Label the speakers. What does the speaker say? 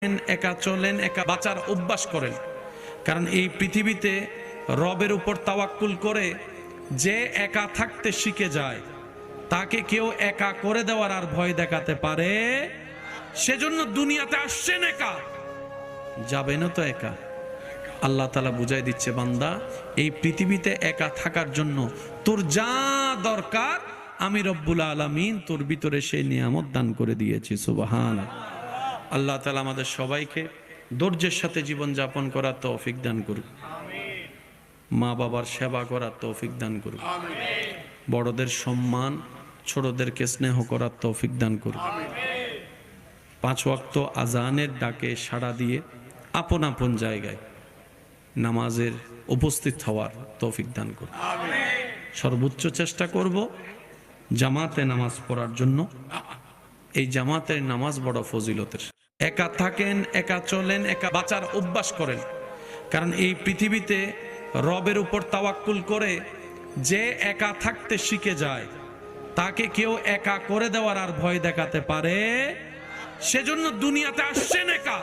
Speaker 1: একা চলেন, একা বাঁচার অভ্যাস করেন। কারণ এই পৃথিবীতে রবের উপর তাওয়াক্কুল করে যে একা থাকতে শিখে যায় তাকে কেউ একা করে দেওয়ার আর ভয় দেখাতে পারে। সেজন্য দুনিয়াতে আসছেন একা, যাবেনও তো একা। আল্লাহ তাআলা বুঝাই দিচ্ছে, বান্দা এই পৃথিবীতে একা থাকার জন্য তোর যা দরকার আমি রব্বুল আলামিন তোর ভিতরে সেই নিয়ামত দান করে দিয়েছি। সুবহানাল্লাহ। আল্লাহ তাআলা আমাদের সবাইকে ধৈর্যের সাথে জীবন যাপন করার তৌফিক দান করুন, মা বাবার সেবা করার তৌফিক দান করুন, বড়দের সম্মান ছোটদেরকে স্নেহ করার তৌফিক দান করুন, 5 ওয়াক্ত আজানের ডাকে সাড়া দিয়ে আপন আপন জায়গায় নামাজের উপস্থিত হওয়ার তৌফিক দান করুন। সর্বোচ্চ চেষ্টা করব জামাতে নামাজ পড়ার জন্য। এই জামাতের নামাজ বড় ফজিলতের। একা থাকেন, একা চলেন, একা বাঁচার অভ্যাস করেন। কারণ এই পৃথিবীতে রবের উপর তাওয়াক্কুল করে যে একা থাকতে শিখে যায় তাকে কেউ একা করে দেওয়ার আর ভয় দেখাতে পারে। সেজন্য দুনিয়াতে আসছেন একা,